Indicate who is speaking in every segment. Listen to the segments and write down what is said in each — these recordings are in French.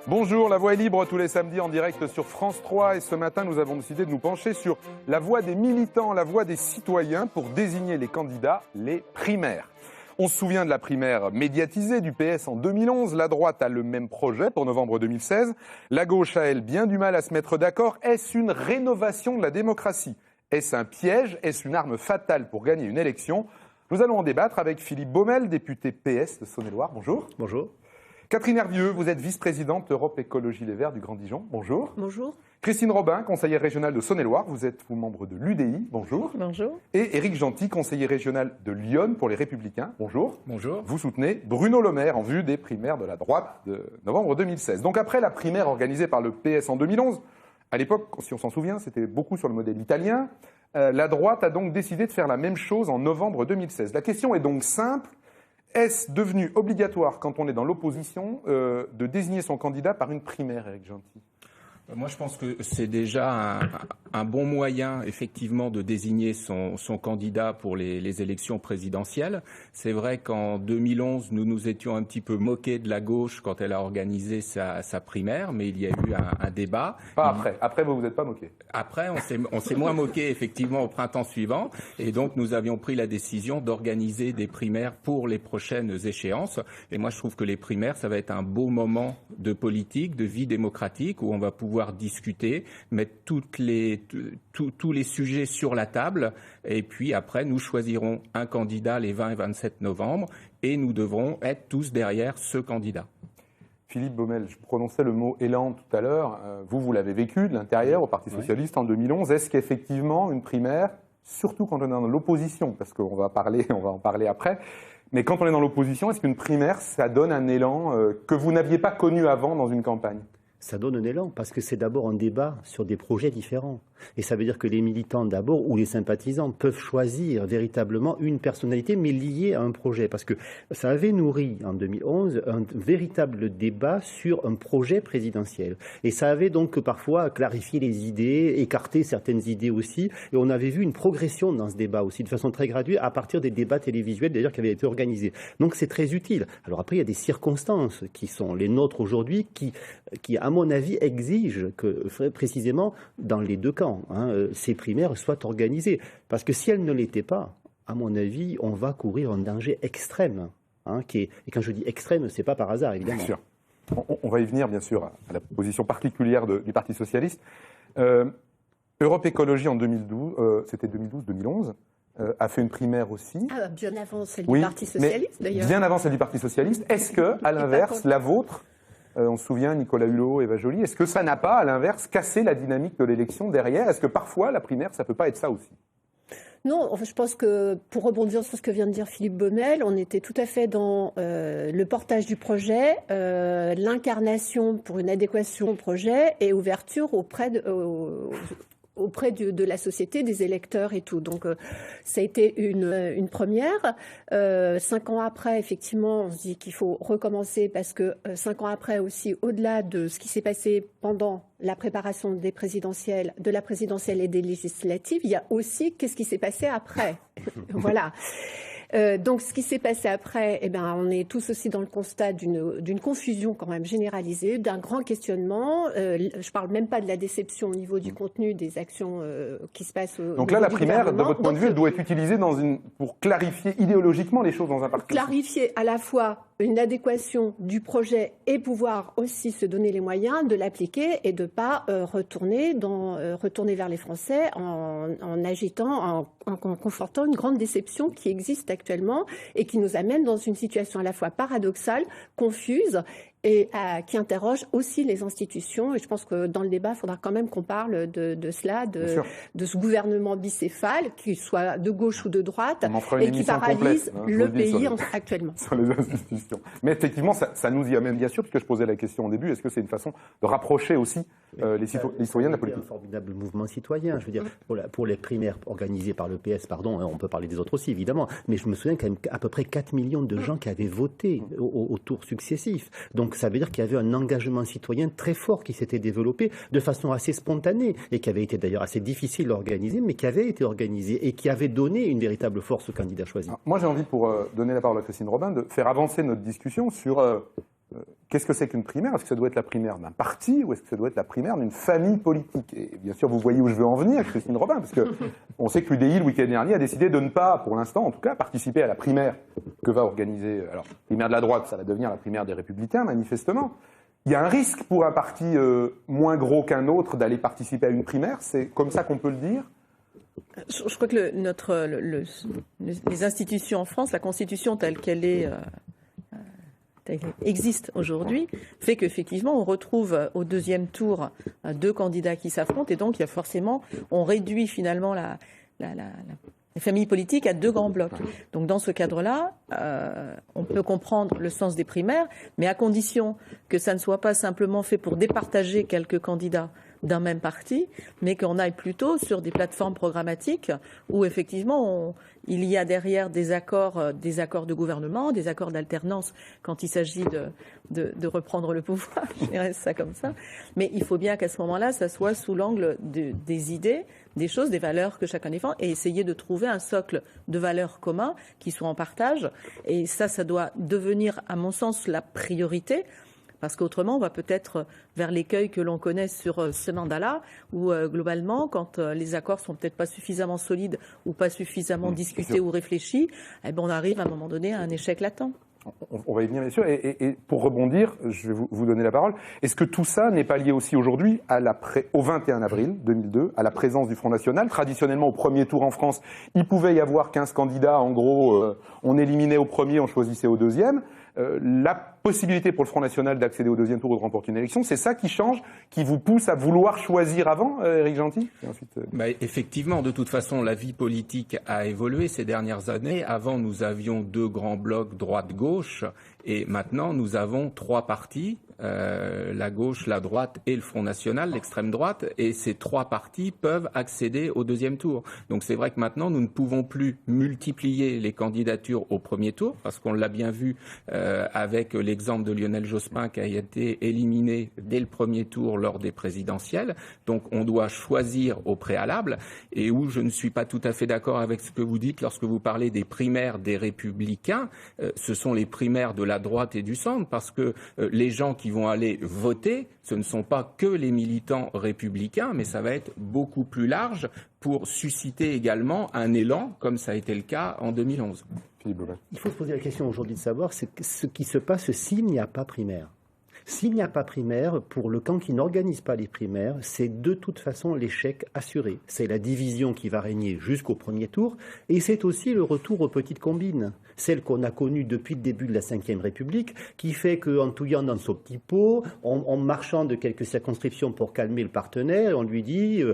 Speaker 1: Bonjour, La Voix est libre tous les samedis en direct sur France 3 et ce matin nous avons décidé de nous pencher sur la voix des militants, la voix des citoyens pour désigner les candidats, les primaires. On se souvient de la primaire médiatisée du PS en 2011, la droite a le même projet pour novembre 2016, la gauche a elle bien du mal à se mettre d'accord. Est-ce une rénovation de la démocratie? Est-ce un piège? Est-ce une arme fatale pour gagner une élection? Nous allons en débattre avec Philippe Baumel, député PS de Saône-et-Loire. Bonjour.
Speaker 2: Bonjour.
Speaker 1: Catherine Hervieux, vous êtes vice-présidente Europe Écologie Les Verts du Grand Dijon. Bonjour.
Speaker 3: Bonjour.
Speaker 1: Christine Robin, conseillère régionale de Saône-et-Loire. Vous êtes membre de l'UDI. Bonjour.
Speaker 3: Bonjour.
Speaker 1: Et Éric Gentil, conseiller régional de Lyon pour les Républicains. Bonjour.
Speaker 2: Bonjour.
Speaker 1: Vous soutenez Bruno Le Maire en vue des primaires de la droite de novembre 2016. Donc après la primaire organisée par le PS en 2011, à l'époque, si on s'en souvient, c'était beaucoup sur le modèle italien, la droite a donc décidé de faire la même chose en novembre 2016. La question est donc simple. Est-ce devenu obligatoire, quand on est dans l'opposition, de désigner son candidat par une primaire, Éric Gentil?
Speaker 2: Moi, je pense que c'est déjà un bon moyen, effectivement, de désigner son candidat pour les élections présidentielles. C'est vrai qu'en 2011, nous nous étions un petit peu moqués de la gauche quand elle a organisé sa primaire, mais il y a eu un débat.
Speaker 1: Pas après. Après, vous vous êtes pas moqué.
Speaker 2: Après, on s'est moins moqué, effectivement, au printemps suivant. Et donc, nous avions pris la décision d'organiser des primaires pour les prochaines échéances. Et moi, je trouve que les primaires, ça va être un beau moment de politique, de vie démocratique, où on va pouvoir discuter, mettre tous les sujets sur la table, et puis après, nous choisirons un candidat les 20 et 27 novembre, et nous devrons être tous derrière ce candidat.
Speaker 1: Philippe Baumel, je prononçais le mot élan tout à l'heure. Vous l'avez vécu de l'intérieur au Parti Socialiste en 2011. Est-ce qu'effectivement, une primaire, surtout quand on est dans l'opposition, parce qu'on va en parler après, mais quand on est dans l'opposition, est-ce qu'une primaire, ça donne un élan que vous n'aviez pas connu avant dans une campagne?
Speaker 4: Ça donne un élan parce que c'est d'abord un débat sur des projets différents. Et ça veut dire que les militants d'abord ou les sympathisants peuvent choisir véritablement une personnalité mais liée à un projet. Parce que ça avait nourri en 2011 un véritable débat sur un projet présidentiel. Et ça avait donc parfois clarifié les idées, écarté certaines idées aussi. Et on avait vu une progression dans ce débat aussi de façon très graduelle à partir des débats télévisuels d'ailleurs qui avaient été organisés. Donc c'est très utile. Alors après il y a des circonstances qui sont les nôtres aujourd'hui qui à mon avis, exige que, précisément, dans les deux camps, ces primaires soient organisées. Parce que si elles ne l'étaient pas, à mon avis, on va courir un danger extrême. Et quand je dis extrême, ce n'est pas par hasard, évidemment.
Speaker 1: Bien sûr. On va y venir, bien sûr, à la position particulière du Parti Socialiste. Europe Écologie, en 2012, c'était 2012-2011, a fait une primaire aussi.
Speaker 3: Ah, bien avant celle du Parti Socialiste, d'ailleurs.
Speaker 1: Bien avant celle du Parti Socialiste. Est-ce que, à l'inverse, la vôtre... on se souvient, Nicolas Hulot, Eva Joly. Est-ce que ça n'a pas, à l'inverse, cassé la dynamique de l'élection derrière? Est-ce que parfois, la primaire, ça ne peut pas être ça aussi?
Speaker 3: Non, je pense que, pour rebondir sur ce que vient de dire Philippe Baumel, on était tout à fait dans le portage du projet, l'incarnation pour une adéquation au projet et ouverture auprès de la société, des électeurs et tout. Donc, ça a été une première. 5 ans après, effectivement, on se dit qu'il faut recommencer parce que 5 ans après aussi, au-delà de ce qui s'est passé pendant la préparation de la présidentielle et des législatives, il y a aussi qu'est-ce qui s'est passé après. Voilà. Donc, ce qui s'est passé après, on est tous aussi dans le constat d'une confusion quand même généralisée, d'un grand questionnement. Je parle même pas de la déception au niveau du contenu des actions qui se passent au niveau du gouvernement.
Speaker 1: Donc là, la primaire, de votre point de vue, elle doit être utilisée pour clarifier idéologiquement les choses dans un parti.
Speaker 3: Clarifier à la fois une adéquation du projet et pouvoir aussi se donner les moyens de l'appliquer et de ne pas retourner vers les Français en agitant, en confortant une grande déception qui existe actuellement et qui nous amène dans une situation à la fois paradoxale, confuse et qui interroge aussi les institutions. Et je pense que dans le débat, il faudra quand même qu'on parle de cela, de ce gouvernement bicéphale, qu'il soit de gauche ou de droite, et qui paralyse le pays actuellement.
Speaker 1: Sur les institutions. Mais effectivement, ça nous y amène bien sûr, puisque je posais la question au début, est-ce que c'est une façon de rapprocher aussi les citoyens de la politique?
Speaker 4: Un formidable mouvement citoyen, je veux dire, pour les primaires organisées par le PS, pardon, on peut parler des autres aussi, évidemment, mais je me souviens quand même à peu près 4 millions de gens qui avaient voté au tour successif. Donc ça veut dire qu'il y avait un engagement citoyen très fort qui s'était développé de façon assez spontanée et qui avait été d'ailleurs assez difficile à organiser, mais qui avait été organisé et qui avait donné une véritable force au candidat choisi.
Speaker 1: Alors, moi j'ai envie, pour donner la parole à Christine Robin, de faire avancer notre discussion sur qu'est-ce que c'est qu'une primaire? Est-ce que ça doit être la primaire d'un parti ou est-ce que ça doit être la primaire d'une famille politique? Et bien sûr, vous voyez où je veux en venir, Christine Robin, parce que on sait que l'UDI, le week-end dernier, a décidé de ne pas, pour l'instant en tout cas, participer à la primaire que va organiser, alors, primaire de la droite, ça va devenir la primaire des Républicains, manifestement. Il y a un risque pour un parti moins gros qu'un autre d'aller participer à une primaire, c'est comme ça qu'on peut le dire?
Speaker 5: Je crois que les institutions en France, la Constitution telle qu'elle existe aujourd'hui, fait qu'effectivement, on retrouve au deuxième tour 2 candidats qui s'affrontent, et donc il y a forcément, on réduit finalement les familles politiques à 2 grands blocs. Donc dans ce cadre-là, on peut comprendre le sens des primaires, mais à condition que ça ne soit pas simplement fait pour départager quelques candidats d'un même parti, mais qu'on aille plutôt sur des plateformes programmatiques où effectivement il y a derrière des accords de gouvernement, des accords d'alternance quand il s'agit de reprendre le pouvoir, je dirais ça comme ça. Mais il faut bien qu'à ce moment-là, ça soit sous l'angle des idées, des choses, des valeurs que chacun défend, et essayer de trouver un socle de valeurs communs qui soient en partage. Et ça doit devenir, à mon sens, la priorité. Parce qu'autrement, on va peut-être vers l'écueil que l'on connaît sur ce mandat-là, où globalement, quand les accords sont peut-être pas suffisamment solides ou pas suffisamment discutés ou réfléchis, eh ben on arrive à un moment donné à un échec latent.
Speaker 1: On va y venir, bien sûr. Et pour rebondir, je vais vous donner la parole. Est-ce que tout ça n'est pas lié aussi aujourd'hui au 21 avril 2002, à la présence du Front National? Traditionnellement, au premier tour en France, il pouvait y avoir 15 candidats. En gros, on éliminait au premier, on choisissait au deuxième. La possibilité pour le Front National d'accéder au deuxième tour ou de remporter une élection, c'est ça qui change, qui vous pousse à vouloir choisir avant, Éric Gentil? Et ensuite,
Speaker 2: effectivement, de toute façon, la vie politique a évolué ces dernières années. Avant, nous avions 2 grands blocs droite-gauche, et maintenant, nous avons 3 partis, la gauche, la droite et le Front National, l'extrême droite, et ces 3 partis peuvent accéder au deuxième tour. Donc c'est vrai que maintenant, nous ne pouvons plus multiplier les candidatures au premier tour, parce qu'on l'a bien vu avec l'exemple de Lionel Jospin qui a été éliminé dès le premier tour lors des présidentielles. Donc on doit choisir au préalable, et où je ne suis pas tout à fait d'accord avec ce que vous dites lorsque vous parlez des primaires des Républicains. Ce sont les primaires de la droite et du centre, parce que les gens qui vont aller voter, ce ne sont pas que les militants républicains, mais ça va être beaucoup plus large pour susciter également un élan, comme ça a été le cas en 2011.
Speaker 4: Il faut se poser la question aujourd'hui de savoir ce qui se passe s'il n'y a pas primaire. S'il n'y a pas primaire, pour le camp qui n'organise pas les primaires, c'est de toute façon l'échec assuré. C'est la division qui va régner jusqu'au premier tour, et c'est aussi le retour aux petites combines. Celle qu'on a connue depuis le début de la Ve République, qui fait qu'en touillant dans son petit pot, en marchant de quelques circonscriptions pour calmer le partenaire, on lui dit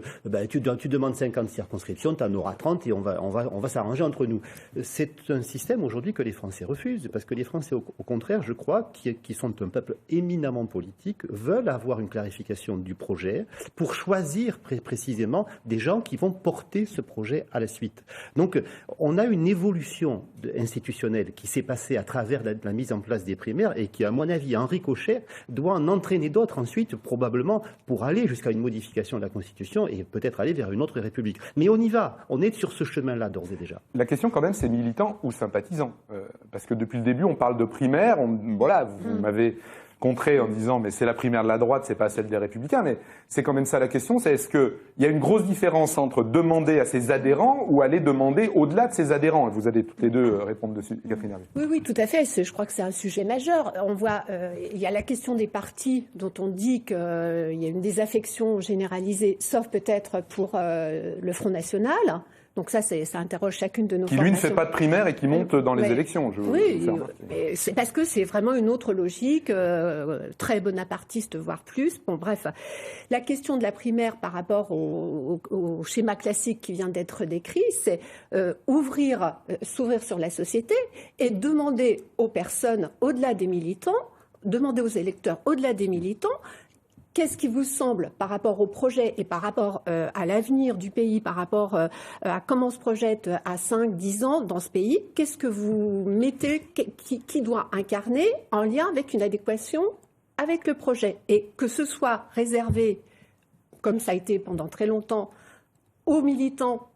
Speaker 4: tu demandes 50 circonscriptions, tu en auras 30 et on va s'arranger entre nous. C'est un système aujourd'hui que les Français refusent, parce que les Français, au contraire, je crois, qui sont un peuple éminemment politique, veulent avoir une clarification du projet pour choisir précisément des gens qui vont porter ce projet à la suite. Donc on a une évolution institutionnelle qui s'est passée à travers la mise en place des primaires et qui, à mon avis, en ricochet, doit en entraîner d'autres ensuite, probablement, pour aller jusqu'à une modification de la Constitution et peut-être aller vers une autre République. Mais on y va, on est sur ce chemin-là d'ores et déjà.
Speaker 1: La question quand même, c'est militants ou sympathisants, parce que depuis le début, on parle de primaire, vous m'avez contré en disant mais c'est la primaire de la droite, c'est pas celle des Républicains, mais c'est quand même ça la question, c'est est-ce qu'il y a une grosse différence entre demander à ses adhérents ou aller demander au-delà de ses adhérents? Vous allez toutes les deux répondre dessus, Catherine Hervé.
Speaker 3: Oui, tout à fait, je crois que c'est un sujet majeur. On voit, il y a la question des partis dont on dit qu'il y a une désaffection généralisée, sauf peut-être pour le Front National. Donc ça interroge chacune de nos
Speaker 1: formations. Qui, lui, ne fait pas de primaire et qui monte dans les élections.
Speaker 3: C'est parce que c'est vraiment une autre logique, très bonapartiste, voire plus. Bon, bref, la question de la primaire par rapport au schéma classique qui vient d'être décrit, c'est s'ouvrir sur la société et demander aux personnes, au-delà des militants, demander aux électeurs, au-delà des militants, qu'est-ce qui vous semble, par rapport au projet et par rapport à l'avenir du pays, par rapport à comment on se projette à 5-10 ans dans ce pays, qu'est-ce que vous mettez, qui doit incarner en lien avec une adéquation avec le projet? Et que ce soit réservé, comme ça a été pendant très longtemps, aux militants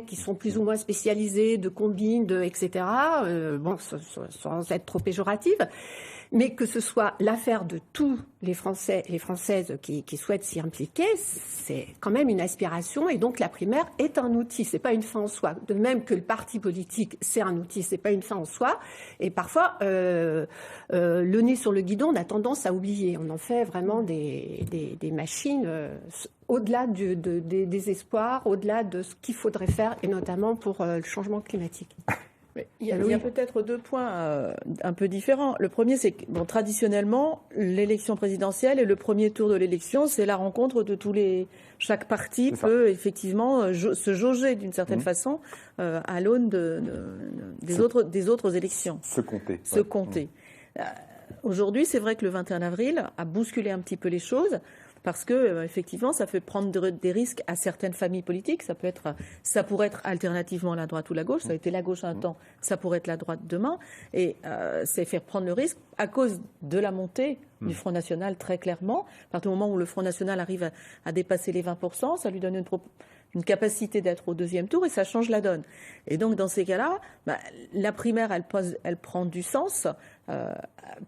Speaker 3: qui sont plus ou moins spécialisés, de combines, etc., sans être trop péjorative. mais que ce soit l'affaire de tous les Français et les Françaises qui souhaitent s'y impliquer, c'est quand même une aspiration, et donc la primaire est un outil, c'est pas une fin en soi. De même que le parti politique, c'est un outil, c'est pas une fin en soi. Et parfois, le nez sur le guidon, on a tendance à oublier. On en fait vraiment des machines au-delà des espoirs, au-delà de ce qu'il faudrait faire, et notamment pour le changement climatique.
Speaker 5: Il y a peut-être deux points un peu différents. Le premier, c'est que traditionnellement, l'élection présidentielle et le premier tour de l'élection, c'est la rencontre de chaque parti peut effectivement se jauger d'une certaine façon à l'aune des autres élections.
Speaker 1: Se compter.
Speaker 5: Se compter. Aujourd'hui, c'est vrai que le 21 avril a bousculé un petit peu les choses. Parce que effectivement, ça fait prendre des risques à certaines familles politiques. Ça pourrait être alternativement la droite ou la gauche. Ça a été la gauche un temps, ça pourrait être la droite demain. Et c'est faire prendre le risque à cause de la montée du Front National, très clairement. À partir du moment où le Front National arrive à dépasser les 20%, ça lui donne une capacité d'être au deuxième tour et ça change la donne. Et donc dans ces cas-là, la primaire, elle prend du sens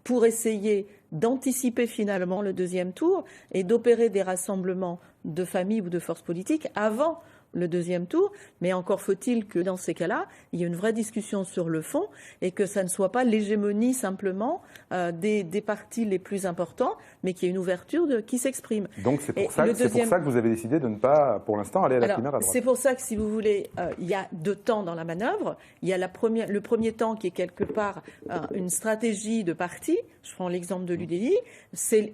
Speaker 5: pour essayer d'anticiper finalement le deuxième tour et d'opérer des rassemblements de familles ou de forces politiques avant le deuxième tour, mais encore faut-il que dans ces cas-là, il y ait une vraie discussion sur le fond et que ça ne soit pas l'hégémonie simplement des partis les plus importants, mais qu'il y ait une ouverture qui s'exprime.
Speaker 1: Donc c'est pour ça que vous avez décidé de ne pas, pour l'instant, aller à la primaire à droite.
Speaker 5: C'est pour ça que, si vous voulez, il y a deux temps dans la manœuvre. Il y a le premier temps qui est quelque part une stratégie de parti. Je prends l'exemple de l'UDI,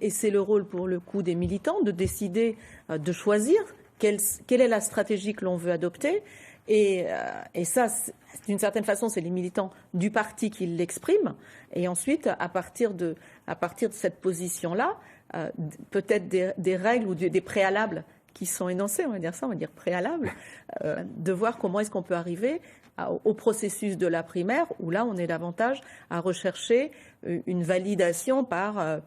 Speaker 5: et c'est le rôle pour le coup des militants de décider, de choisir quelle est la stratégie que l'on veut adopter. Et ça, d'une certaine façon, c'est les militants du parti qui l'expriment. Et ensuite, à partir de cette position-là, peut-être des règles ou des préalables qui sont énoncés, on va dire préalables, de voir comment est-ce qu'on peut arriver au processus de la primaire, où là, on est davantage à rechercher une validation par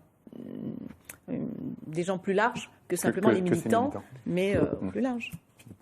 Speaker 5: des gens plus larges que simplement les militants, mais plus larges.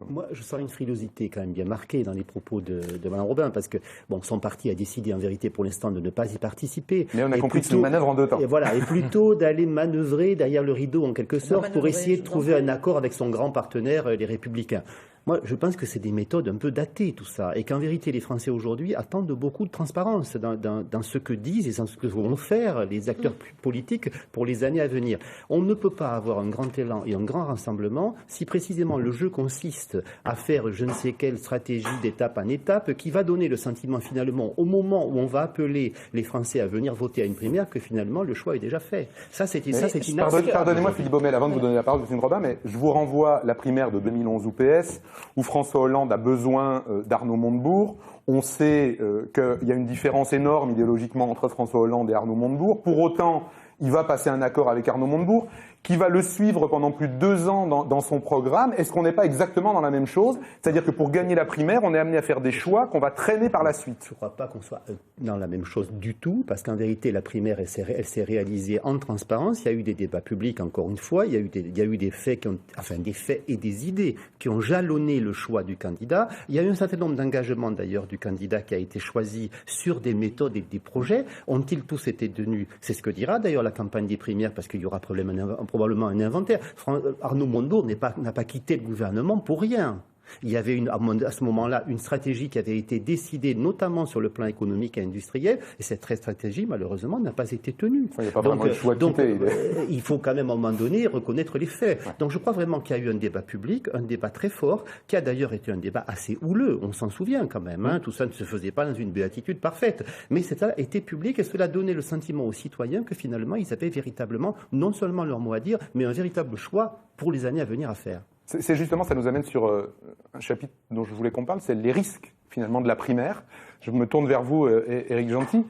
Speaker 4: Moi, je sens une frilosité quand même bien marquée dans les propos de Mme Robin, parce que son parti a décidé en vérité pour l'instant de ne pas y participer.
Speaker 1: Mais on a compris que c'est une manœuvre en deux temps.
Speaker 4: Et voilà, et plutôt d'aller manœuvrer derrière le rideau en quelque sorte pour essayer de trouver un accord avec son grand partenaire, les Républicains. Moi, je pense que c'est des méthodes un peu datées, tout ça, et qu'en vérité, les Français aujourd'hui attendent beaucoup de transparence dans ce que disent et dans ce que vont faire les acteurs politiques pour les années à venir. On ne peut pas avoir un grand élan et un grand rassemblement si précisément le jeu consiste à faire je ne sais quelle stratégie d'étape en étape qui va donner le sentiment finalement, au moment où on va appeler les Français à venir voter à une primaire, que finalement le choix est déjà fait. Ça, c'est inacceptable.
Speaker 1: Pardonnez-moi, Philippe Baumel, avant de vous donner la parole, Christine Robin, mais je vous renvoie la primaire de 2011 UPS, où François Hollande a besoin d'Arnaud Montebourg. On sait qu'il y a une différence énorme idéologiquement entre François Hollande et Arnaud Montebourg. Pour autant, il va passer un accord avec Arnaud Montebourg, qui va le suivre pendant plus de 2 ans dans son programme. Est-ce qu'on n'est pas exactement dans la même chose? C'est-à-dire que pour gagner la primaire, on est amené à faire des choix qu'on va traîner par la suite.
Speaker 4: Je ne crois pas qu'on soit dans la même chose du tout, parce qu'en vérité, la primaire, elle s'est réalisée en transparence. Il y a eu des débats publics, encore une fois. Il y a eu des faits des faits et des idées qui ont jalonné le choix du candidat. Il y a eu un certain nombre d'engagements, d'ailleurs, du candidat qui a été choisi sur des méthodes et des projets. Ont-ils tous été tenus? C'est ce que dira d'ailleurs la campagne des primaires, parce qu'il y aura probablement un inventaire. Arnaud Montebourg n'a pas quitté le gouvernement pour rien. Il y avait à ce moment-là une stratégie qui avait été décidée, notamment sur le plan économique et industriel, et cette stratégie, malheureusement, n'a pas été tenue.
Speaker 1: Il n'y a pas vraiment de choix
Speaker 4: donc il faut quand même, à un moment donné, reconnaître les faits. Ouais. Donc je crois vraiment qu'il y a eu un débat public, un débat très fort, qui a d'ailleurs été un débat assez houleux, on s'en souvient quand même. Tout ça ne se faisait pas dans une béatitude parfaite. Mais cela a été public, et cela donnait le sentiment aux citoyens que finalement, ils avaient véritablement, non seulement leur mot à dire, mais un véritable choix pour les années à venir à faire.
Speaker 1: C'est justement, ça nous amène sur un chapitre dont je voulais qu'on parle, c'est les risques finalement de la primaire. Je me tourne vers vous, Éric Gentil.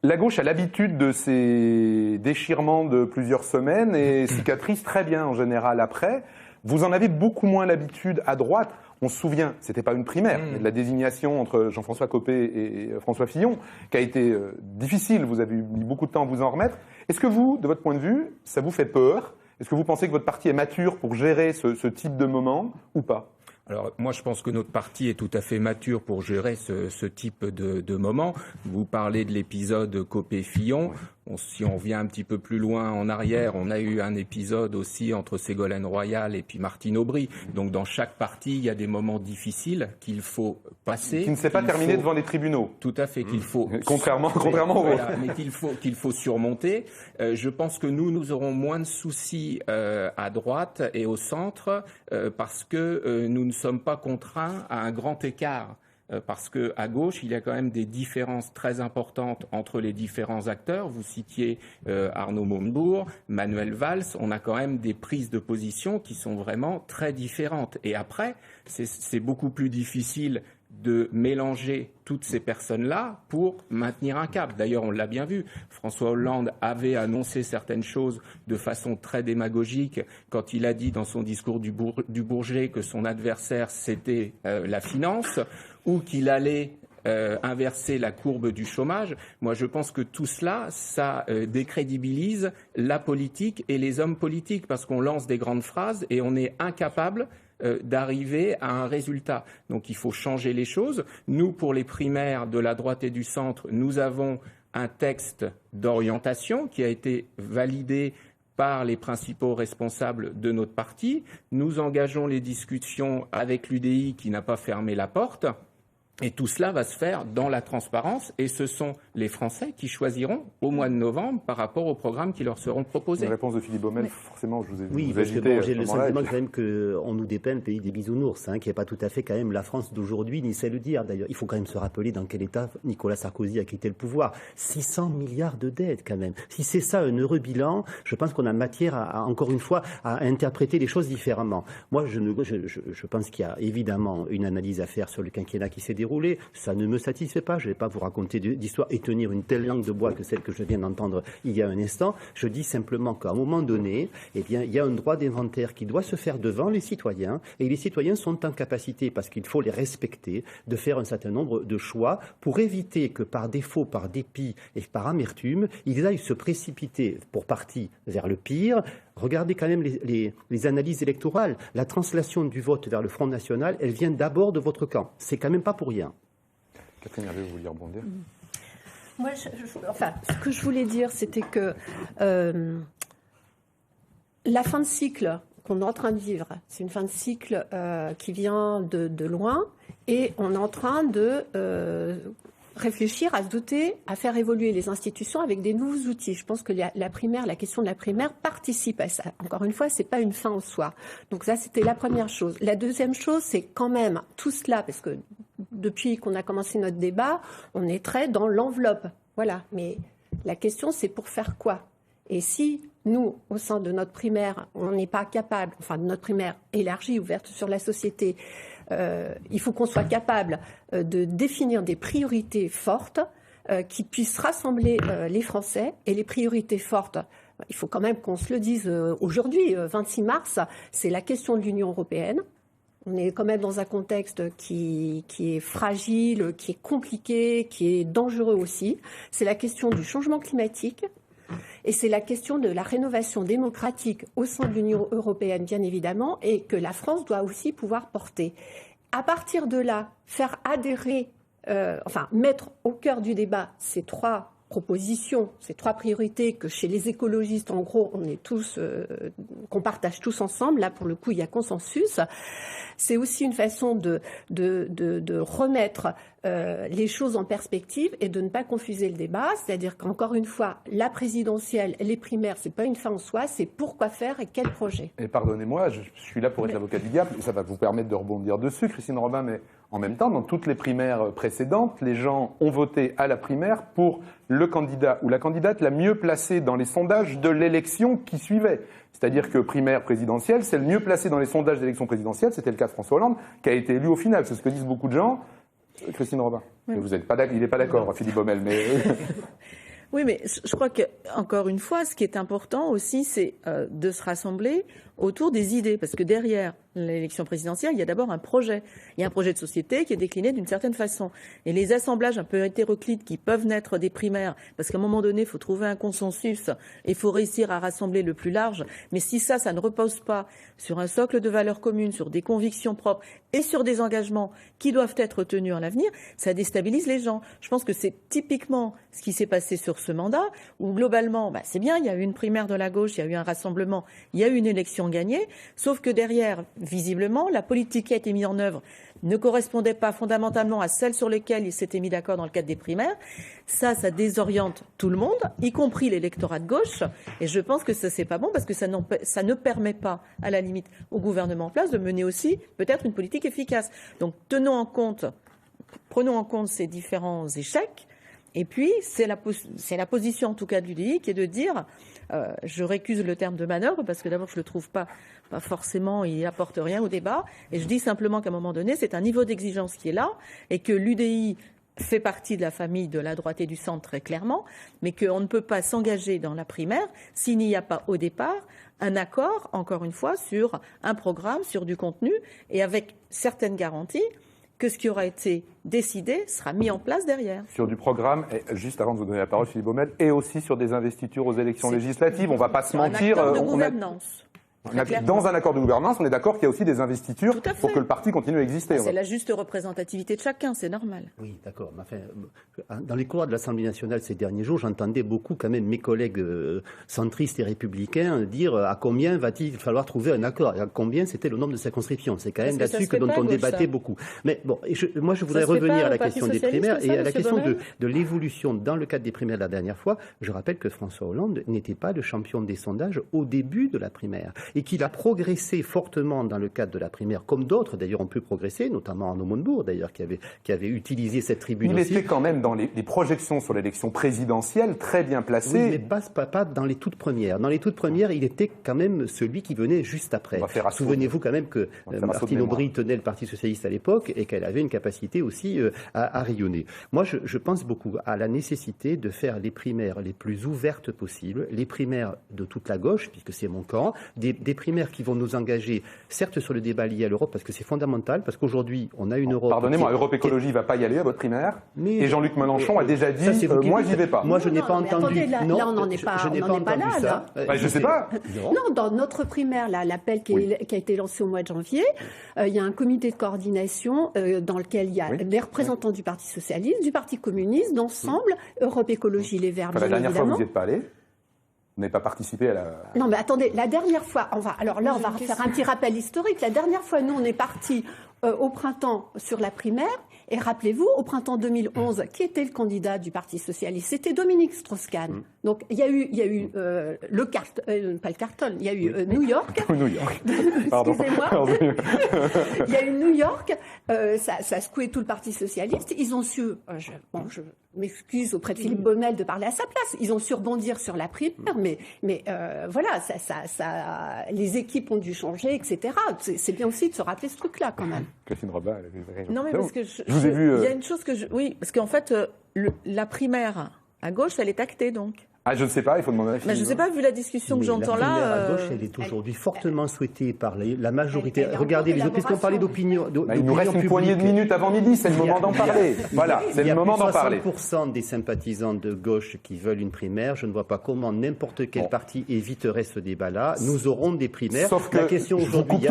Speaker 1: La gauche a l'habitude de ces déchirements de plusieurs semaines et cicatrise très bien en général après. Vous en avez beaucoup moins l'habitude à droite. On se souvient, c'était pas une primaire, mais de la désignation entre Jean-François Copé et François Fillon, qui a été difficile. Vous avez mis beaucoup de temps à vous en remettre. Est-ce que vous, de votre point de vue, ça vous fait peur ? Est-ce que vous pensez que votre parti est mature pour gérer ce type de moment ou pas ?
Speaker 2: Alors moi je pense que notre parti est tout à fait mature pour gérer ce type de moment. Vous parlez de l'épisode Copé-Fillon. Si on revient un petit peu plus loin en arrière, on a eu un épisode aussi entre Ségolène Royal et puis Martine Aubry. Donc dans chaque parti, il y a des moments difficiles qu'il faut passer.
Speaker 1: Qui ne s'est pas terminé devant les tribunaux.
Speaker 2: Tout à fait, qu'il faut...
Speaker 1: Contrairement aux autres.
Speaker 2: Mais qu'il faut surmonter. Je pense que nous aurons moins de soucis à droite et au centre parce que nous ne sommes pas contraints à un grand écart. Parce qu'à gauche, il y a quand même des différences très importantes entre les différents acteurs. Vous citiez Arnaud Montebourg, Manuel Valls. On a quand même des prises de position qui sont vraiment très différentes. Et après, c'est beaucoup plus difficile de mélanger toutes ces personnes-là pour maintenir un cap. D'ailleurs, on l'a bien vu. François Hollande avait annoncé certaines choses de façon très démagogique quand il a dit dans son discours du Bourget que son adversaire, c'était la finance, ou qu'il allait inverser la courbe du chômage. Moi, je pense que tout cela, ça décrédibilise la politique et les hommes politiques, parce qu'on lance des grandes phrases et on est incapable d'arriver à un résultat. Donc il faut changer les choses. Nous, pour les primaires de la droite et du centre, nous avons un texte d'orientation qui a été validé par les principaux responsables de notre parti. Nous engageons les discussions avec l'UDI qui n'a pas fermé la porte. Et tout cela va se faire dans la transparence et ce sont les Français qui choisiront au mois de novembre par rapport aux programmes qui leur seront proposés.
Speaker 1: Une réponse de Philippe Baumel, forcément, je vous ai vu.
Speaker 4: Oui, parce que bon, j'ai le sentiment quand même qu'on nous dépeint le pays des bisounours, qui n'est pas tout à fait quand même la France d'aujourd'hui, ni celle d'hier d'ailleurs. Il faut quand même se rappeler dans quel état Nicolas Sarkozy a quitté le pouvoir. 600 milliards de dettes quand même. Si c'est ça un heureux bilan, je pense qu'on a matière, encore une fois, à interpréter les choses différemment. Moi, je pense qu'il y a évidemment une analyse à faire sur le quinquennat qui s'est déroulé. Ça ne me satisfait pas. Je ne vais pas vous raconter d'histoire et tenir une telle langue de bois que celle que je viens d'entendre il y a un instant. Je dis simplement qu'à un moment donné, eh bien, il y a un droit d'inventaire qui doit se faire devant les citoyens et les citoyens sont en capacité, parce qu'il faut les respecter, de faire un certain nombre de choix pour éviter que par défaut, par dépit et par amertume, ils aillent se précipiter pour partie vers le pire. Regardez quand même les analyses électorales. La translation du vote vers le Front National, elle vient d'abord de votre camp. C'est quand même pas pour rien.
Speaker 1: Catherine Hervé, vous vouliez rebondir ?
Speaker 3: Moi, ce que je voulais dire, c'était que la fin de cycle qu'on est en train de vivre, c'est une fin de cycle qui vient de loin et on est en train de réfléchir à se doter, à faire évoluer les institutions avec des nouveaux outils. Je pense que la question de la primaire participe à ça. Encore une fois, c'est pas une fin en soi. Donc ça, c'était la première chose. La deuxième chose, c'est quand même tout cela, parce que depuis qu'on a commencé notre débat, on est très dans l'enveloppe. Voilà. Mais la question, c'est pour faire quoi ? Et si nous, au sein de notre primaire, on n'est pas capable, enfin de notre primaire élargie, ouverte sur la société, il faut qu'on soit capable de définir des priorités fortes qui puissent rassembler les Français. Et les priorités fortes, il faut quand même qu'on se le dise aujourd'hui, 26 mars, c'est la question de l'Union européenne. On est quand même dans un contexte qui est fragile, qui est compliqué, qui est dangereux aussi. C'est la question du changement climatique. Et c'est la question de la rénovation démocratique au sein de l'Union européenne, bien évidemment, et que la France doit aussi pouvoir porter. À partir de là, faire adhérer, mettre au cœur du débat ces trois propositions, ces trois priorités que chez les écologistes, en gros, on est tous, qu'on partage tous ensemble. Là, pour le coup, il y a consensus. C'est aussi une façon de remettre les choses en perspective et de ne pas confuser le débat. C'est-à-dire qu'encore une fois, la présidentielle, les primaires, c'est pas une fin en soi, c'est pourquoi faire et quel projet.
Speaker 1: Et pardonnez-moi, je suis là pour être l'avocat du diable, et ça va vous permettre de rebondir dessus, Christine Robin, mais en même temps, dans toutes les primaires précédentes, les gens ont voté à la primaire pour le candidat ou la candidate la mieux placée dans les sondages de l'élection qui suivait. C'est-à-dire que primaire présidentielle, c'est le mieux placé dans les sondages d'élection présidentielle. C'était le cas de François Hollande, qui a été élu au final. C'est ce que disent beaucoup de gens. Christine Robin, oui. Vous êtes pas d'accord, il n'est pas d'accord, Philippe Baumel, mais...
Speaker 5: Oui, mais je crois que, encore une fois, ce qui est important aussi, c'est de se rassembler autour des idées. Parce que derrière l'élection présidentielle, il y a d'abord un projet. Il y a un projet de société qui est décliné d'une certaine façon. Et les assemblages un peu hétéroclites qui peuvent naître des primaires, parce qu'à un moment donné, il faut trouver un consensus et il faut réussir à rassembler le plus large. Mais si ça ne repose pas sur un socle de valeurs communes, sur des convictions propres et sur des engagements qui doivent être tenus à l'avenir, ça déstabilise les gens. Je pense que c'est typiquement ce qui s'est passé sur ce mandat, où globalement, c'est bien, il y a eu une primaire de la gauche, il y a eu un rassemblement, il y a eu une élection gagnée, sauf que derrière, visiblement, la politique qui a été mise en œuvre ne correspondait pas fondamentalement à celle sur laquelle ils s'étaient mis d'accord dans le cadre des primaires. Ça désoriente tout le monde, y compris l'électorat de gauche. Et je pense que ça, c'est pas bon parce que ça ne permet pas, à la limite, au gouvernement en place de mener aussi peut-être une politique efficace. Donc, prenons en compte ces différents échecs. Et puis, c'est la position, en tout cas, de l'UDI, qui est de dire, je récuse le terme de manœuvre, parce que d'abord, je le trouve pas forcément, il apporte rien au débat. Et je dis simplement qu'à un moment donné, c'est un niveau d'exigence qui est là, et que l'UDI fait partie de la famille de la droite et du centre, très clairement, mais qu'on ne peut pas s'engager dans la primaire s'il n'y a pas, au départ, un accord, encore une fois, sur un programme, sur du contenu, et avec certaines garanties que ce qui aura été décidé sera mis en place derrière.
Speaker 1: Sur du programme, et juste avant de vous donner la parole, Philippe Baumel, et aussi sur des investitures aux élections législatives, on ne va pas se mentir.
Speaker 5: Un accord de gouvernance.
Speaker 1: Dans un accord de gouvernance, on est d'accord qu'il y a aussi des investitures pour que le parti continue à exister.
Speaker 5: C'est la juste représentativité de chacun, c'est normal.
Speaker 4: Oui, d'accord. Enfin, dans les couloirs de l'Assemblée nationale ces derniers jours, j'entendais beaucoup quand même mes collègues centristes et républicains dire à combien va-t-il falloir trouver un accord, à combien c'était le nombre de circonscriptions. C'est quand même là-dessus dont on débattait beaucoup. Mais bon, moi je voudrais revenir à la question des primaires et à la question de l'évolution dans le cadre des primaires de la dernière fois. Je rappelle que François Hollande n'était pas le champion des sondages au début de la primaire. Et qu'il a progressé fortement dans le cadre de la primaire, comme d'autres, d'ailleurs, ont pu progresser, notamment Arnaud Montebourg, d'ailleurs, qui avait utilisé cette tribune
Speaker 1: Il
Speaker 4: aussi.
Speaker 1: était quand même dans les projections sur l'élection présidentielle très bien placé.
Speaker 4: Oui, mais pas dans les toutes premières. Dans les toutes premières, il était quand même celui qui venait juste après. Souvenez-vous quand même que Martine Aubry tenait le Parti socialiste à l'époque et qu'elle avait une capacité aussi à rayonner. Moi, je pense beaucoup à la nécessité de faire les primaires les plus ouvertes possibles, les primaires de toute la gauche, puisque c'est mon camp, des primaires qui vont nous engager, certes sur le débat lié à l'Europe, parce que c'est fondamental, parce qu'aujourd'hui, on a une Europe...
Speaker 1: Pardonnez-moi, Europe Écologie ne va pas y aller à votre primaire, et Jean-Luc Mélenchon a déjà dit, moi j'y vais pas.
Speaker 4: Moi je n'ai pas entendu...
Speaker 3: Attendez, là on n'en est pas, là.
Speaker 1: Je sais pas.
Speaker 3: Non, dans notre primaire, l'appel qui a été lancé au mois de janvier, il y a un comité de coordination dans lequel il y a les représentants du Parti socialiste, du Parti communiste, d'ensemble, Europe Écologie Les Verts, bien évidemment.
Speaker 1: La dernière fois, vous n'y êtes pas allé. Vous n'avez pas participé à la...
Speaker 3: Non, mais attendez, la dernière fois, on va faire un petit rappel historique. La dernière fois, nous, on est partis au printemps sur la primaire. Et rappelez-vous, au printemps 2011, qui était le candidat du Parti socialiste? C'était Dominique Strauss-Kahn. Donc, il y a eu pas le Carlton, il y a eu New York.
Speaker 1: New York. Pardon.
Speaker 3: Excusez-moi. Il y a eu New York. Ça a secoué tout le Parti socialiste. Ils ont su, je m'excuse auprès de Philippe Baumel de parler à sa place, ils ont su rebondir sur la primaire, mais voilà, les équipes ont dû changer, etc. C'est bien aussi de se rappeler ce truc-là, quand même.
Speaker 1: Christine Robin,
Speaker 5: non, mais parce que
Speaker 1: je vous ai vu.
Speaker 5: Il y a une chose que oui, parce qu'en fait, la primaire à gauche, elle est actée, donc.
Speaker 1: Ah, je ne sais pas, il faut demander à Philippe.
Speaker 5: Mais je ne sais pas, vu la discussion que j'entends là.
Speaker 4: La primaire à gauche, elle est aujourd'hui fortement souhaitée par la majorité. Regardez, les autres, puisqu'on parlait d'opinion.
Speaker 1: Il nous reste une poignée de minutes avant midi, c'est le moment d'en parler. Voilà, c'est le moment d'en parler.
Speaker 4: Il y a 60% des sympathisants de gauche qui veulent une primaire. Je ne vois pas comment n'importe quel parti éviterait ce débat-là. Nous aurons des primaires.
Speaker 1: Sauf que
Speaker 4: la question aujourd'hui,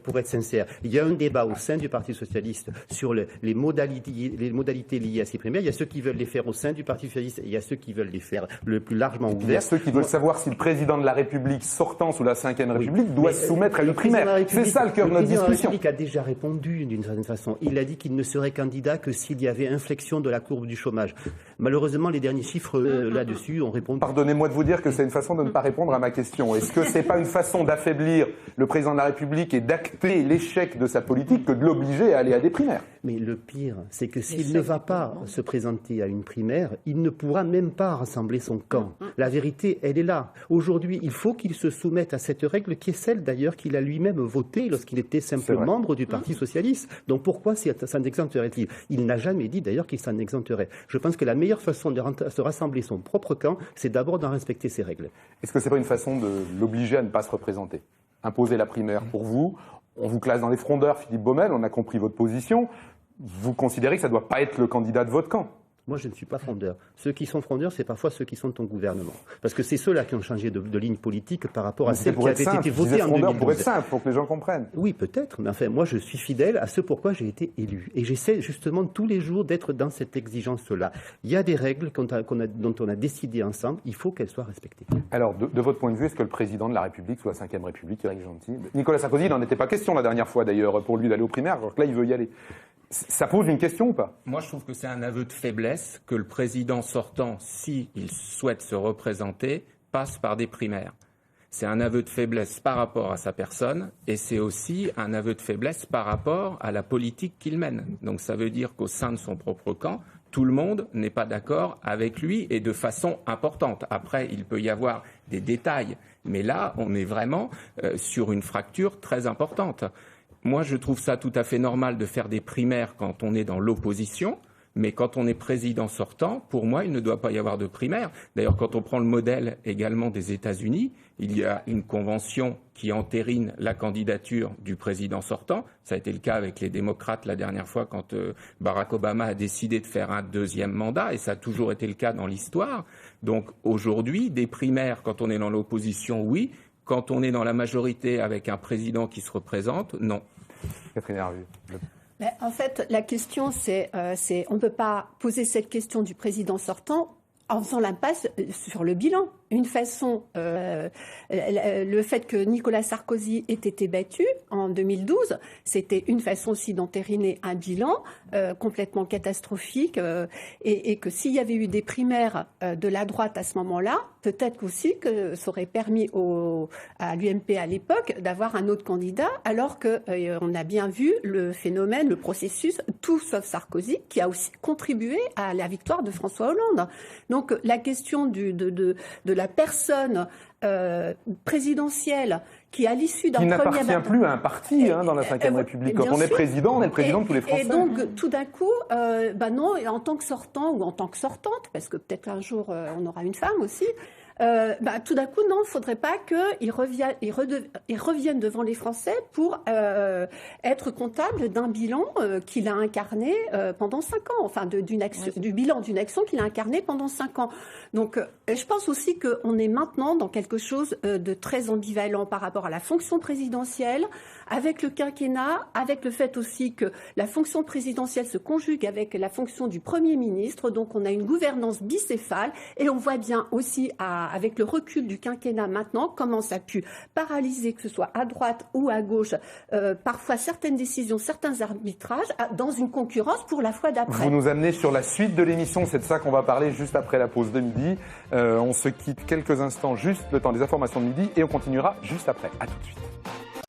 Speaker 4: pour être sincère, il y a un débat au sein du Parti socialiste sur les modalités liées à ces primaires. Il y a ceux qui veulent les faire au sein du Parti socialiste et il y a ceux qui veulent les faire le plus largement ouvert.
Speaker 1: Il y a ceux qui veulent savoir si le président de la République sortant sous la Ve République doit se soumettre à une primaire. C'est ça le cœur de notre discussion.
Speaker 4: Le président de la République a déjà répondu d'une certaine façon. Il a dit qu'il ne serait candidat que s'il y avait inflexion de la courbe du chômage. Malheureusement, les derniers chiffres là-dessus ont répondu.
Speaker 1: Pardonnez-moi de vous dire que c'est une façon de ne pas répondre à ma question. Est-ce que c'est pas une façon d'affaiblir le président de la République et d'acter l'échec de sa politique que de l'obliger à aller à des primaires?
Speaker 4: Mais le pire, c'est que s'il ne va pas se présenter à une primaire, il ne pourra même pas rassembler son camp. La vérité, elle est là. Aujourd'hui, il faut qu'il se soumette à cette règle qui est celle d'ailleurs qu'il a lui-même votée lorsqu'il était simple membre du Parti socialiste. Donc pourquoi s'en exempterait-il? Il n'a jamais dit d'ailleurs qu'il s'en exempterait. Je pense que la meilleure façon de se rassembler son propre camp, c'est d'abord d'en respecter ses règles.
Speaker 1: Est-ce que c'est pas une façon de l'obliger à ne pas se représenter? imposer la primaire pour vous. On vous classe dans les frondeurs, Philippe Baumel, on a compris votre position. Vous considérez que ça ne doit pas être le candidat de votre camp?
Speaker 4: Moi, je ne suis pas frondeur. Ceux qui sont frondeurs, c'est parfois ceux qui sont de ton gouvernement. Parce que c'est ceux-là qui ont changé de ligne politique par rapport à celle qui avait été votée en 2012.
Speaker 1: Pour être simple, il faut que les gens comprennent.
Speaker 4: Oui, peut-être. Mais enfin, moi, je suis fidèle à ce pourquoi j'ai été élu. Et j'essaie justement tous les jours d'être dans cette exigence-là. Il y a des règles dont on a décidé ensemble. Il faut qu'elles soient respectées.
Speaker 1: Alors, de votre point de vue, est-ce que le président de la République, sous la Ve République, Éric Gentil, Nicolas Sarkozy, il n'en était pas question la dernière fois d'ailleurs pour lui d'aller aux primaires, alors que là, il veut y aller. Ça pose une question ou pas?
Speaker 2: Moi, je trouve que c'est un aveu de faiblesse que le président sortant, s'il souhaite se représenter, passe par des primaires. C'est un aveu de faiblesse par rapport à sa personne et c'est aussi un aveu de faiblesse par rapport à la politique qu'il mène. Donc ça veut dire qu'au sein de son propre camp, tout le monde n'est pas d'accord avec lui et de façon importante. Après, il peut y avoir des détails, mais là, on est vraiment sur une fracture très importante. Moi, je trouve ça tout à fait normal de faire des primaires quand on est dans l'opposition, mais quand on est président sortant, pour moi, il ne doit pas y avoir de primaires. D'ailleurs, quand on prend le modèle également des États-Unis, il y a une convention qui entérine la candidature du président sortant. Ça a été le cas avec les démocrates la dernière fois quand Barack Obama a décidé de faire un deuxième mandat, et ça a toujours été le cas dans l'histoire. Donc aujourd'hui, des primaires, quand on est dans l'opposition, oui. Quand on est dans la majorité avec un président qui se représente, non.
Speaker 1: Catherine Hervé.
Speaker 3: En fait, la question, c'est on ne peut pas poser cette question du président sortant en faisant l'impasse sur le bilan. Une façon, le fait que Nicolas Sarkozy ait été battu en 2012, c'était une façon aussi d'entériner un bilan complètement catastrophique et que s'il y avait eu des primaires de la droite à ce moment-là, peut-être aussi que ça aurait permis à l'UMP à l'époque d'avoir un autre candidat, alors qu'on a bien vu le phénomène, le processus, tout sauf Sarkozy, qui a aussi contribué à la victoire de François Hollande. Donc la question de la personne présidentielle qui, à l'issue d'un premier...
Speaker 1: Qui n'appartient plus à un parti dans la Ve République. Quand on est président, on est le président de tous les Français.
Speaker 3: Et donc, tout d'un coup, non, en tant que sortant ou en tant que sortante, parce que peut-être un jour, on aura une femme aussi, tout d'un coup, non, il ne faudrait pas qu'ils reviennent devant les Français pour être comptable d'un bilan qu'il a incarné pendant 5 ans, enfin du bilan d'une action qu'il a incarné pendant 5 ans. Donc, je pense aussi qu'on est maintenant dans quelque chose de très ambivalent par rapport à la fonction présidentielle, avec le quinquennat, avec le fait aussi que la fonction présidentielle se conjugue avec la fonction du Premier ministre. Donc, on a une gouvernance bicéphale et on voit bien aussi avec le recul du quinquennat maintenant, comment ça a pu paralyser, que ce soit à droite ou à gauche, parfois certaines décisions, certains arbitrages, dans une concurrence pour la fois d'après.
Speaker 1: Vous nous amenez sur la suite de l'émission, c'est de ça qu'on va parler juste après la pause de midi. On se quitte quelques instants, juste le temps des informations de midi, et on continuera juste après. À tout de suite.